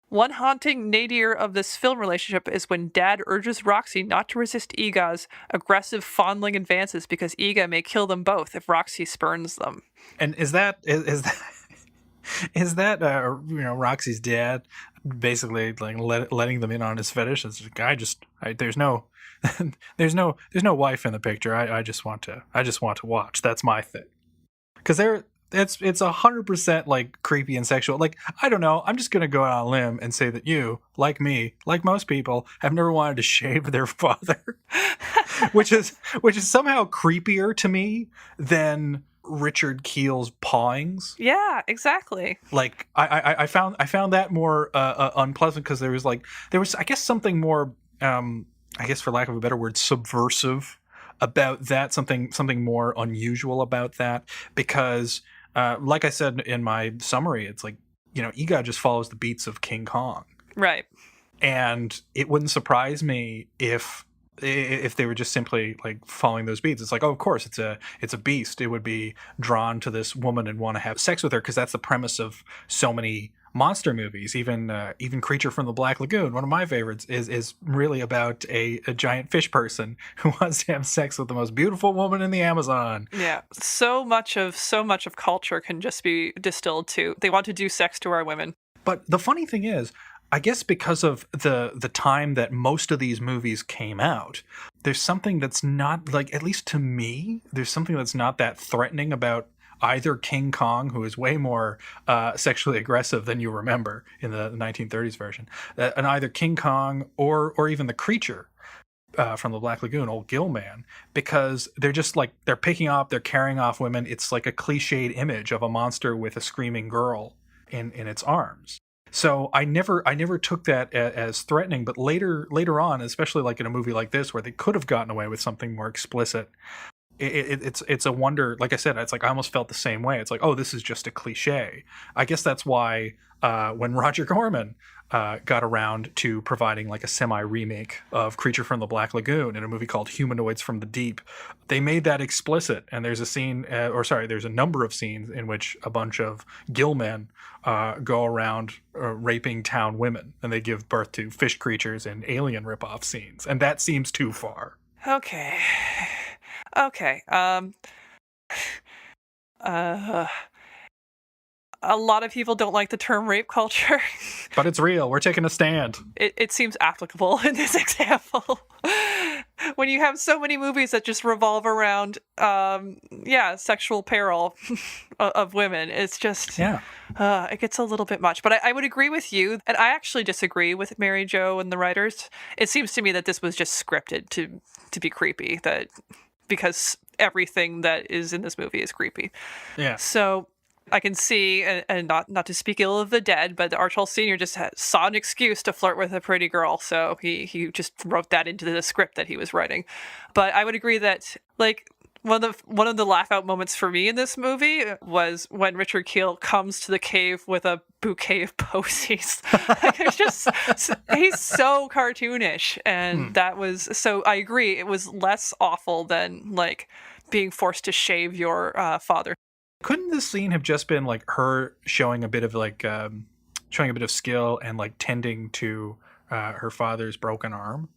One haunting nadir of this film relationship is when Dad urges Roxy not to resist Eegah's aggressive fondling advances because Eegah may kill them both if Roxy spurns them." And is that Roxy's dad basically like letting them in on his fetish? It's like, there's no wife in the picture. I just want to watch. That's my thing. Because it's 100% like creepy and sexual. Like, I don't know. I'm just gonna go out on a limb and say that you, like me, like most people, have never wanted to shave their father, which is somehow creepier to me than Richard Keel's pawings. Yeah, exactly. Like, I found that more unpleasant because there was I guess something more I guess for lack of a better word, subversive about that, something more unusual about that, because like I said in my summary, it's like, Eegah just follows the beats of King Kong. Right. And it wouldn't surprise me if they were just simply like following those beats. It's like, oh, of course, it's a beast. It would be drawn to this woman and want to have sex with her, because that's the premise of so many monster movies. Even Creature from the Black Lagoon, one of my favorites, is really about a giant fish person who wants to have sex with the most beautiful woman in the Amazon. Yeah, so much of culture can just be distilled to, they want to do sex to our women. But the funny thing is, I guess because of the time that most of these movies came out, there's something that's not, like, at least to me, there's something that's not that threatening about either King Kong, who is way more sexually aggressive than you remember in the 1930s version, and either King Kong or even the creature from the Black Lagoon, old Gill Man, because they're just like, they're picking up, they're carrying off women. It's like a cliched image of a monster with a screaming girl in its arms. So I never took that as threatening, but later on, especially like in a movie like this where they could have gotten away with something more explicit, it's a wonder. Like I said, it's like I almost felt the same way. It's like, oh, this is just a cliche. I guess that's why when Roger Corman got around to providing like a semi-remake of Creature from the Black Lagoon in a movie called Humanoids from the Deep, they made that explicit. And there's a scene, there's a number of scenes in which a bunch of gillmen go around raping town women, and they give birth to fish creatures and alien ripoff scenes. And that seems too far. Okay. A lot of people don't like the term rape culture. But it's real. We're taking a stand. It seems applicable in this example. When you have so many movies that just revolve around, sexual peril of women, it's just, it gets a little bit much. But I would agree with you, and I actually disagree with Mary Jo and the writers. It seems to me that this was just scripted to be creepy, because everything that is in this movie is creepy. Yeah. So I can see, and not to speak ill of the dead, but Archie Sr. just saw an excuse to flirt with a pretty girl, so he just wrote that into the script that he was writing. But I would agree that, like, one of the laugh out moments for me in this movie was when Richard Kiel comes to the cave with a bouquet of posies. It's just, he's so cartoonish, and that was, so I agree, it was less awful than like being forced to shave your father. Couldn't this scene have just been like her showing a bit of skill and like tending to her father's broken arm?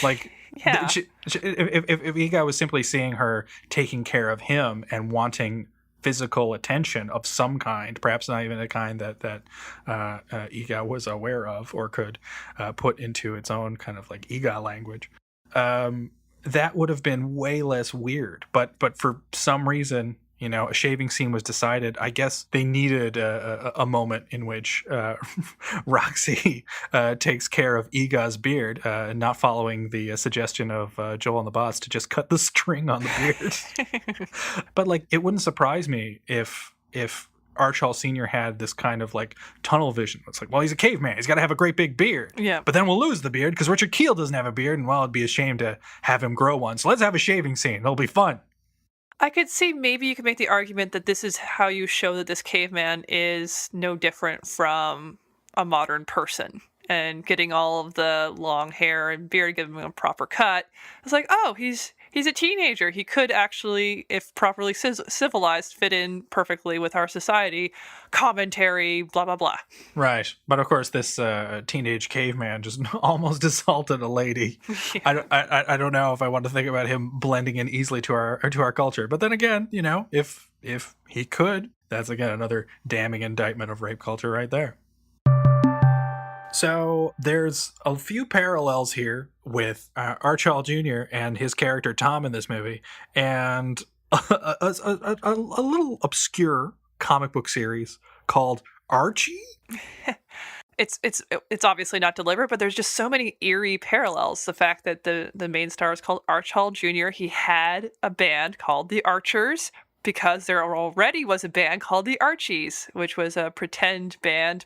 Like, Yeah. if Eegah was simply seeing her taking care of him and wanting physical attention of some kind, perhaps not even a kind that Eegah was aware of or could put into its own kind of like Eegah language, that would have been way less weird. But for some reason, you know, a shaving scene was decided. I guess they needed a moment in which Roxy takes care of Eegah's beard, not following the suggestion of Joel and the Boss to just cut the string on the beard. But like, it wouldn't surprise me if Archie Sr. had this kind of like tunnel vision. It's like, well, he's a caveman. He's got to have a great big beard. Yeah. But then we'll lose the beard because Richard Kiel doesn't have a beard, and well, it'd be a shame to have him grow one. So let's have a shaving scene. It'll be fun. I could see maybe you could make the argument that this is how you show that this caveman is no different from a modern person, and getting all of the long hair and beard, giving him a proper cut. It's like, oh, he's a teenager. He could actually, if properly civilized, fit in perfectly with our society. Commentary, blah, blah, blah. Right. But of course, this teenage caveman just almost assaulted a lady. Yeah. I don't know if I want to think about him blending in easily to our culture. But then again, you know, if he could, that's again another damning indictment of rape culture right there. So there's a few parallels here with Archie Jr. and his character Tom in this movie, and a little obscure comic book series called Archie. It's obviously not deliberate, but there's just so many eerie parallels. The fact that the main star is called Archie Jr. He had a band called the Archers, because there already was a band called the Archies, which was a pretend band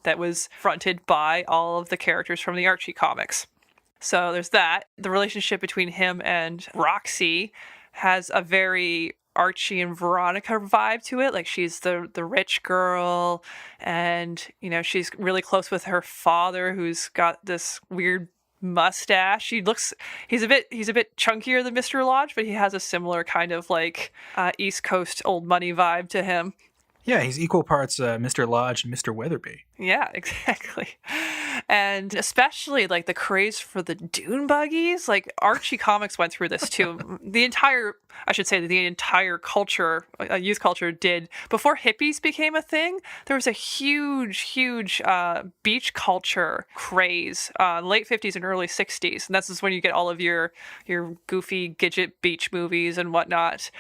that was fronted by all of the characters from the Archie comics. So there's that. The relationship between him and Roxy has a very Archie and Veronica vibe to it. Like, she's the rich girl, and, you know, she's really close with her father, who's got this weird mustache. He's a bit chunkier than Mr. Lodge, but he has a similar kind of like East Coast old money vibe to him. Yeah, he's equal parts Mr. Lodge and Mr. Weatherby. Yeah, exactly. And especially like the craze for the dune buggies. Like, Archie comics went through this too. The entire culture, youth culture did. Before hippies became a thing, there was a huge beach culture craze, late 50s and early 60s. And this is when you get all of your goofy Gidget beach movies and whatnot.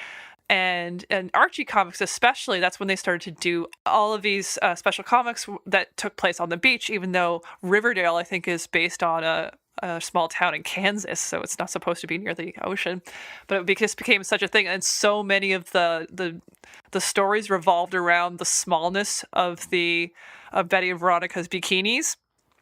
And Archie comics especially, that's when they started to do all of these special comics that took place on the beach, even though Riverdale, I think, is based on a a small town in Kansas, so it's not supposed to be near the ocean, but it just became such a thing, and so many of the stories revolved around the smallness of Betty and Veronica's bikinis.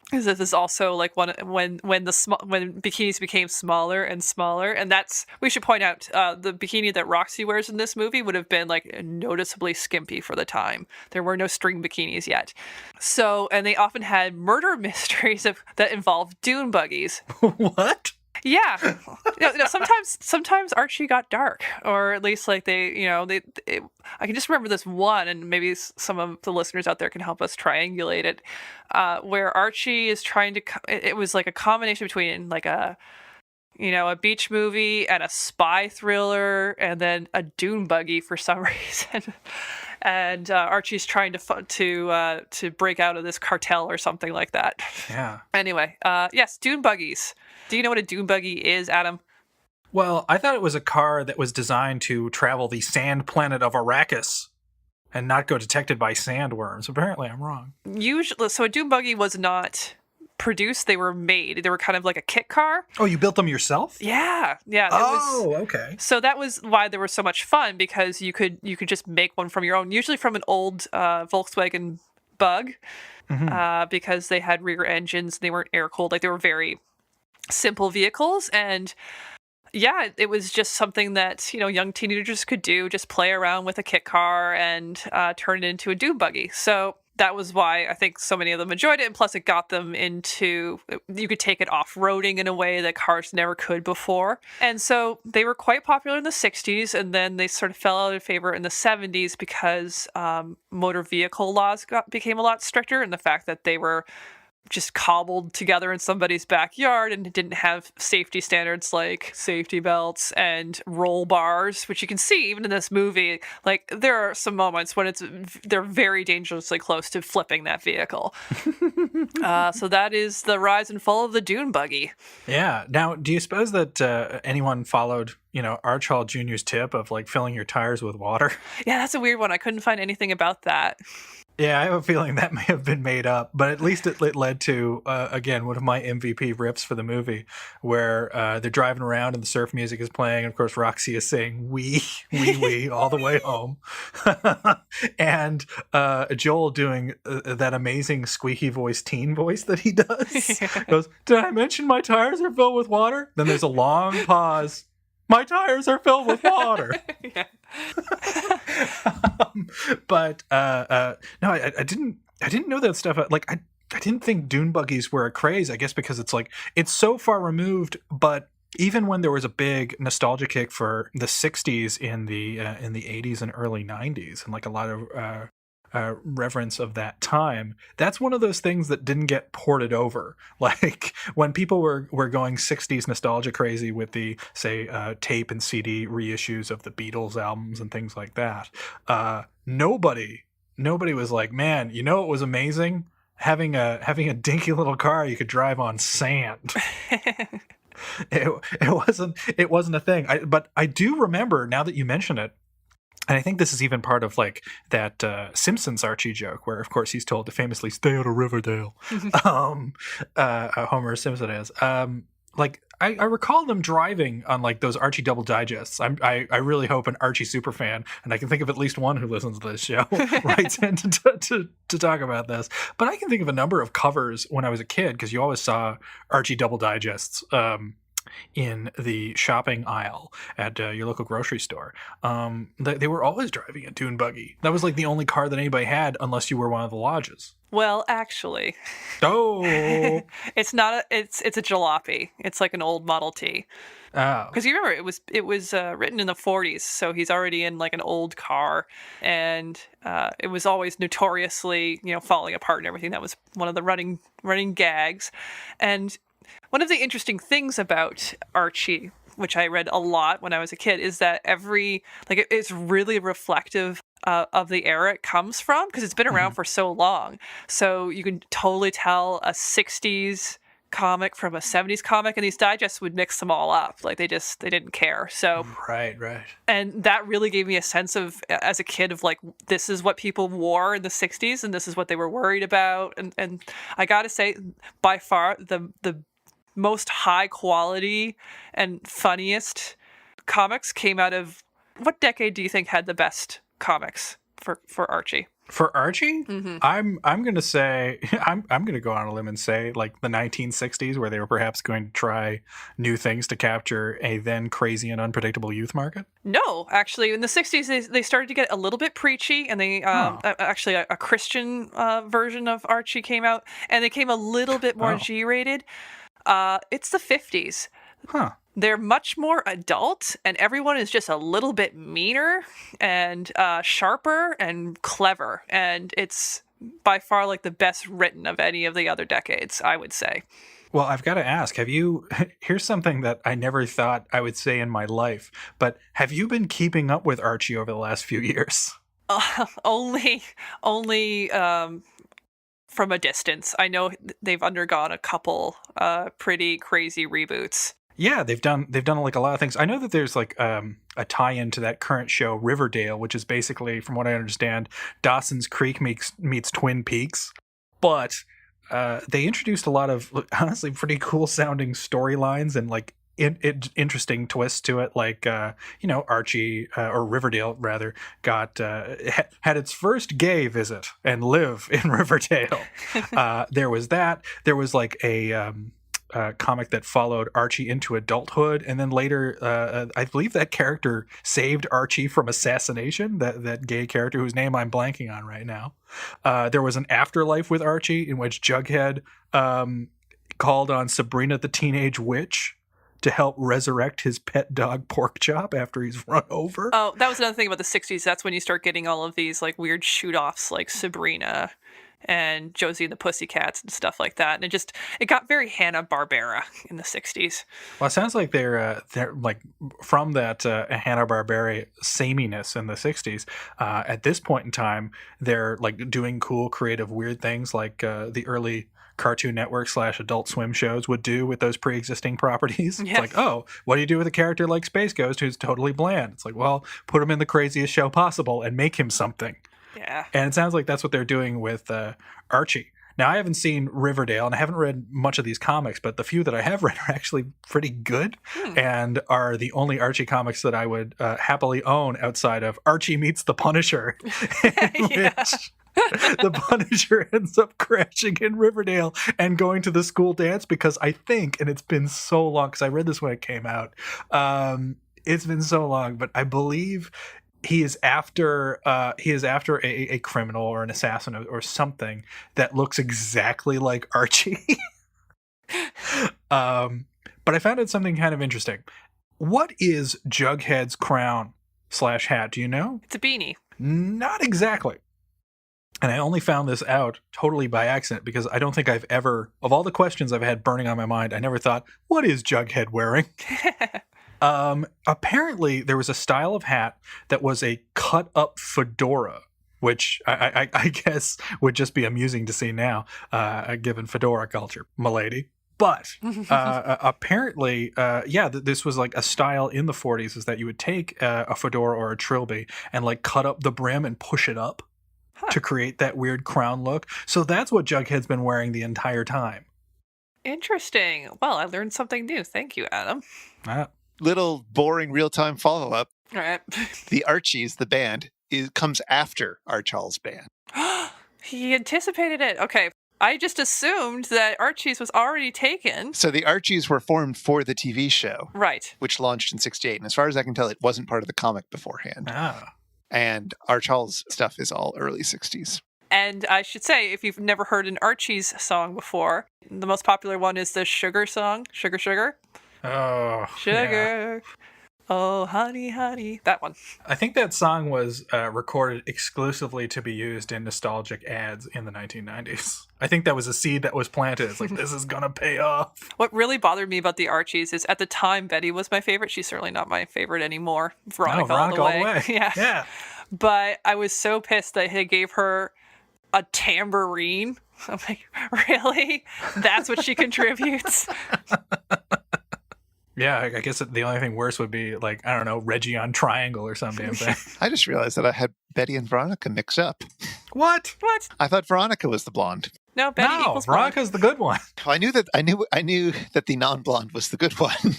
Because this is also like when bikinis became smaller and smaller, and we should point out the bikini that Roxy wears in this movie would have been like noticeably skimpy for the time. There were no string bikinis yet, and they often had murder mysteries that involved dune buggies. What? Yeah, sometimes Archie got dark, or at least like I can just remember this one, and maybe some of the listeners out there can help us triangulate it, where Archie is trying to. It was like a combination between like a beach movie and a spy thriller, and then a dune buggy for some reason. And Archie's trying to break out of this cartel or something like that. Yeah. Anyway, yes, dune buggies. Do you know what a dune buggy is, Adam? Well, I thought it was a car that was designed to travel the sand planet of Arrakis and not go detected by sandworms. Apparently, I'm wrong. Usually, so a dune buggy was not produced; they were made. They were kind of like a kit car. Oh, you built them yourself? Yeah. Okay. So that was why they were so much fun, because you could just make one from your own, usually from an old Volkswagen Bug, because they had rear engines. They weren't air cooled; like they were very simple vehicles, and yeah, it was just something that young teenagers could do, just play around with a kit car and turn it into a dune buggy. So that was why I think so many of them enjoyed it, and plus it got them into, you could take it off-roading in a way that cars never could before. And so they were quite popular in the 60s, and then they sort of fell out of favor in the 70s because motor vehicle laws became a lot stricter, and the fact that they were just cobbled together in somebody's backyard and didn't have safety standards like safety belts and roll bars, which you can see even in this movie. Like, there are some moments when they're very dangerously close to flipping that vehicle. So that is the rise and fall of the dune buggy. Yeah. Now, do you suppose that anyone followed Archie Jr.'s tip of like filling your tires with water? Yeah, that's a weird one. I couldn't find anything about that. Yeah, I have a feeling that may have been made up, but at least it led to, again, one of my MVP riffs for the movie, where they're driving around and the surf music is playing. And of course, Roxy is saying, wee, wee, wee, all the way home. And Joel doing that amazing squeaky voice, teen voice that he does. Goes, did I mention my tires are filled with water? Then there's a long pause. My tires are filled with water. Yeah. But no, I didn't know that stuff. Like I didn't think dune buggies were a craze. I guess because it's so far removed. But even when there was a big nostalgia kick for the 60s in the 80s and early 90s, and like a lot of reverence of that time, that's one of those things that didn't get ported over. Like when people were going 60s nostalgia crazy with the say tape and CD reissues of the Beatles albums and things like that, nobody was like, man, it was amazing having a dinky little car you could drive on sand. It wasn't a thing. But I do remember, now that you mention it, and I think this is even part of like that Simpsons Archie joke, where of course he's told to famously stay out of Riverdale. Homer Simpson is. Like I recall them driving on like those Archie double digests. I really hope an Archie superfan, and I can think of at least one who listens to this show, writes in to talk about this. But I can think of a number of covers when I was a kid, because you always saw Archie double digests in the shopping aisle at your local grocery store. They were always driving a dune buggy. That was like the only car that anybody had, unless you were one of the lodges. Well, actually, it's not. It's a jalopy. It's like an old Model T. Oh, because you remember it was written in the 40s, so he's already in like an old car, and it was always notoriously falling apart and everything. That was one of the running gags, and one of the interesting things about Archie, which I read a lot when I was a kid, is that it's really reflective of the era it comes from, because it's been around for so long. So you can totally tell a 60s comic from a 70s comic, and these digests would mix them all up. Like they didn't care. So right. And that really gave me a sense of, as a kid, of like, this is what people wore in the 60s, and this is what they were worried about. And I gotta say, by far the most high quality and funniest comics came out of what decade do you think had the best comics for Archie? For Archie, Mm-hmm. I'm gonna say I'm gonna go on a limb and say like the 1960s, where they were perhaps going to try new things to capture a then crazy and unpredictable youth market. No, actually, in the 60s, they started to get a little bit preachy, and they actually a Christian version of Archie came out, and they came a little bit more G-rated. It's the 50s. Huh. They're much more adult, and everyone is just a little bit meaner and sharper and clever. And it's by far like the best written of any of the other decades, I would say. Well, I've got to ask, here's something that I never thought I would say in my life, but have you been keeping up with Archie over the last few years? Only from a distance. I know they've undergone a couple pretty crazy reboots. Yeah, they've done like a lot of things. I know that there's like a tie-in to that current show Riverdale, which is basically, from what I understand, Dawson's Creek meets Twin Peaks. But they introduced a lot of honestly pretty cool sounding storylines and like interesting twists to it. Like Archie or Riverdale rather had its first gay visit and live in Riverdale. There was that. There was like a comic that followed Archie into adulthood, and then later I believe that character saved Archie from assassination, that gay character whose name I'm blanking on right now. There was an Afterlife with Archie in which Jughead called on Sabrina the Teenage Witch to help resurrect his pet dog Porkchop after he's run over. Oh, that was another thing about the 60s. That's when you start getting all of these like weird shoot-offs like Sabrina and Josie and the Pussycats and stuff like that. And it got very Hanna-Barbera in the 60s. Well, it sounds like they're like from that Hanna-Barbera sameness in the 60s. At this point in time, they're like doing cool, creative, weird things like the early Cartoon Network / Adult Swim shows would do with those pre-existing properties. Yeah. It's like, oh, what do you do with a character like Space Ghost who's totally bland? It's like, well, put him in the craziest show possible and make him something. Yeah. And it sounds like that's what they're doing with Archie. Now, I haven't seen Riverdale, and I haven't read much of these comics, but the few that I have read are actually pretty good and are the only Archie comics that I would happily own outside of Archie Meets the Punisher, in which the Punisher ends up crashing in Riverdale and going to the school dance because I think, and it's been so long, because I read this when it came out, it's been so long, but I believe he is after a criminal or an assassin or something that looks exactly like Archie. But I found out something kind of interesting. What is Jughead's crown / hat? Do you know? It's a beanie. Not exactly. And I only found this out totally by accident because I don't think I've ever, of all the questions I've had burning on my mind, I never thought, what is Jughead wearing? Apparently there was a style of hat that was a cut up fedora, which I guess would just be amusing to see now, given fedora culture, milady. But apparently, this was like a style in the 40s is that you would take a fedora or a trilby and like cut up the brim and push it up to create that weird crown look. So that's what Jughead's been wearing the entire time. Interesting. Well, I learned something new. Thank you, Adam. Little boring real-time follow-up. All right. The Archies, the band, comes after Archall's band. He anticipated it. Okay. I just assumed that Archie's was already taken. So the Archies were formed for the TV show. Right. Which launched in 1968. And as far as I can tell, it wasn't part of the comic beforehand. And Archall's stuff is all early 60s. And I should say, if you've never heard an Archie's song before, the most popular one is the Sugar song. Sugar, sugar. Oh, sugar. Yeah. Oh, honey, honey. That one. I think that song was recorded exclusively to be used in nostalgic ads in the 1990s. I think that was a seed that was planted. It's like, this is going to pay off. What really bothered me about the Archies is at the time, Betty was my favorite. She's certainly not my favorite anymore. Veronica all the way. Yeah. But I was so pissed that he gave her a tambourine. I'm like, really? That's what she contributes? Yeah, I guess the only thing worse would be, like, I don't know, Reggie on Triangle or some damn thing. I just realized that I had Betty and Veronica mixed up. What? I thought Veronica was the blonde. No, Betty No, equals blonde. Veronica's the good one. Well, I knew that the non-blonde was the good one,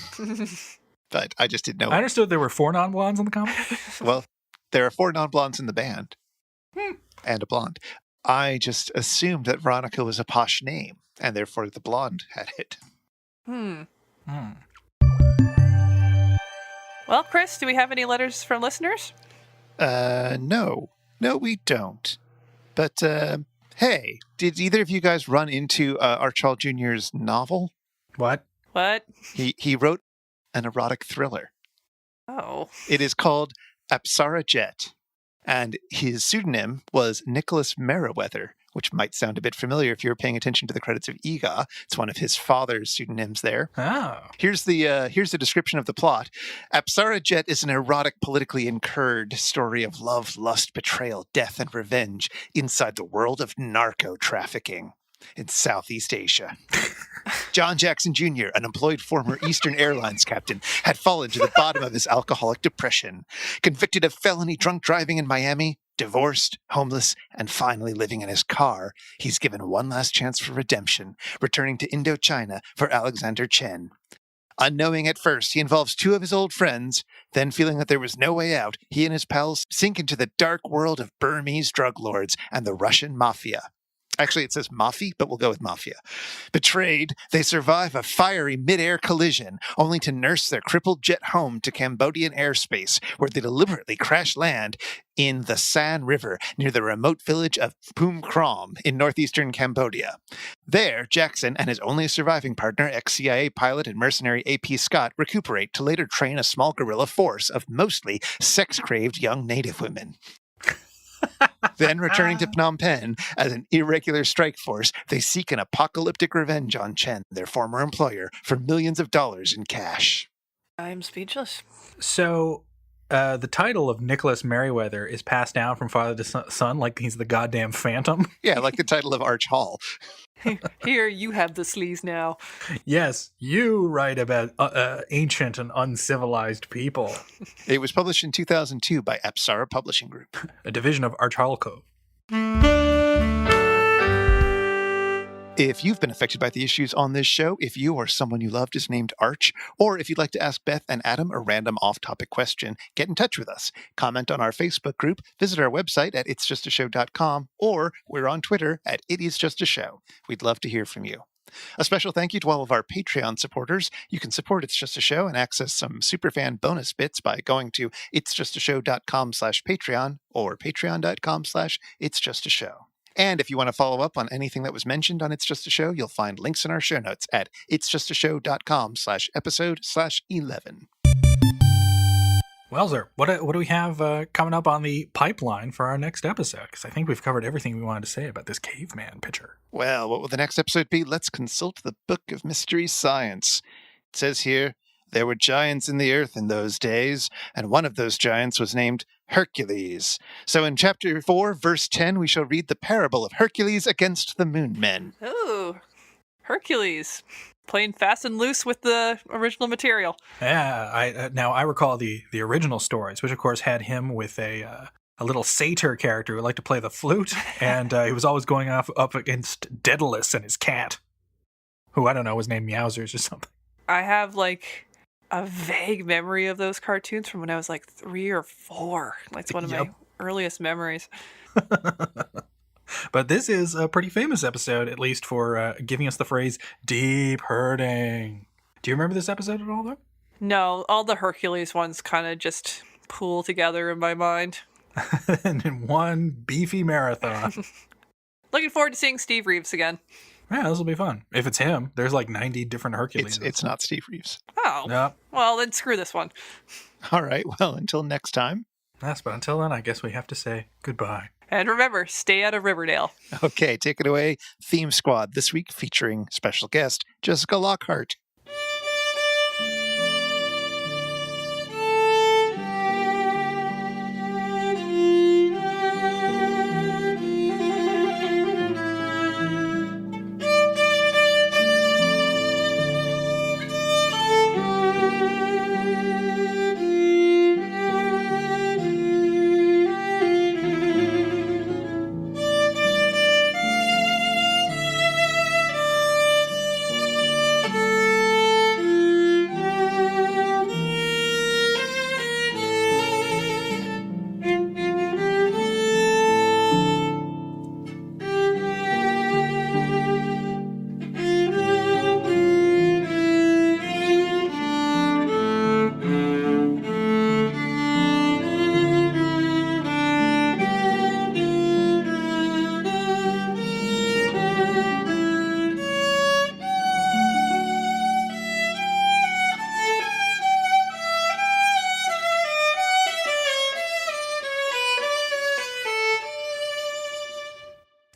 but I just didn't I know. understood there were 4 non-blondes in the comic. Well, there are 4 non-blondes in the band, and a blonde. I just assumed that Veronica was a posh name, and therefore the blonde had it. Hmm. Hmm. Well, Chris, do we have any letters from listeners? No, we don't. But hey, did either of you guys run into Archie Jr.'s novel? What? What? He wrote an erotic thriller. Oh. It is called Apsara Jet, and his pseudonym was Nicholas Merriweather, which might sound a bit familiar if you were paying attention to the credits of Eegah. It's one of his father's pseudonyms there. Oh. Here's the description of the plot. Apsara Jet is an erotic, politically incurred story of love, lust, betrayal, death, and revenge inside the world of narco trafficking in Southeast Asia. John Jackson Jr., an employed former Eastern Airlines captain, had fallen to the bottom of his alcoholic depression. Convicted of felony drunk driving in Miami, divorced, homeless, and finally living in his car, he's given one last chance for redemption, returning to Indochina for Alexander Chen. Unknowing at first, he involves 2 of his old friends. Then, feeling that there was no way out, he and his pals sink into the dark world of Burmese drug lords and the Russian mafia. Actually, it says mafia, but we'll go with mafia. Betrayed, they survive a fiery mid-air collision, only to nurse their crippled jet home to Cambodian airspace, where they deliberately crash land in the San River near the remote village of Pum Krom in northeastern Cambodia. There, Jackson and his only surviving partner, ex-CIA pilot and mercenary A.P. Scott, recuperate to later train a small guerrilla force of mostly sex-craved young native women. Then, returning to Phnom Penh as an irregular strike force, they seek an apocalyptic revenge on Chen, their former employer, for millions of dollars in cash. I'm speechless. So, the title of Nicholas Merriweather is passed down from father to son like he's the goddamn Phantom. Yeah, like the title of Arch Hall. Here, you have the sleaze now. Yes, you write about ancient and uncivilized people. It was published in 2002 by Apsara Publishing Group. A division of archetypical. If you've been affected by the issues on this show, if you or someone you loved is named Arch, or if you'd like to ask Beth and Adam a random off-topic question, get in touch with us. Comment on our Facebook group, visit our website at itsjustashow.com, or we're on Twitter at itisjustashow. We'd love to hear from you. A special thank you to all of our Patreon supporters. You can support It's Just a Show and access some superfan bonus bits by going to itsjustashow.com/Patreon or patreon.com/itsjustashow. And if you want to follow up on anything that was mentioned on It's Just a Show, you'll find links in our show notes at itsjustashow.com/episode/11. Well, sir, what do we have coming up on the pipeline for our next episode? Because I think we've covered everything we wanted to say about this caveman picture. Well, what will the next episode be? Let's consult the Book of Mystery Science. It says here, there were giants in the earth in those days, and one of those giants was named Hercules. So in chapter 4, verse 10, we shall read the parable of Hercules against the Moon Men. Ooh, Hercules. Playing fast and loose with the original material. Yeah, I recall the original stories, which of course had him with a little satyr character who liked to play the flute, and he was always going up against Daedalus and his cat, who I don't know was named Meowsers or something. I have like a vague memory of those cartoons from when I was like 3 or 4. It's one of my earliest memories. But this is a pretty famous episode, at least for giving us the phrase deep hurting. Do you remember this episode at all, though? No, all the Hercules ones kind of just pool together in my mind. And in one beefy marathon. Looking forward to seeing Steve Reeves again. Yeah, this will be fun. If it's him, there's like 90 different Hercules. It's not Steve Reeves. Oh, no. Well, then screw this one. All right, well, until next time. Yes, but until then, I guess we have to say goodbye. And remember, stay out of Riverdale. Okay, take it away. Theme Squad this week featuring special guest Jessica Lockhart.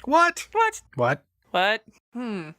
What? What? What? What? Hmm.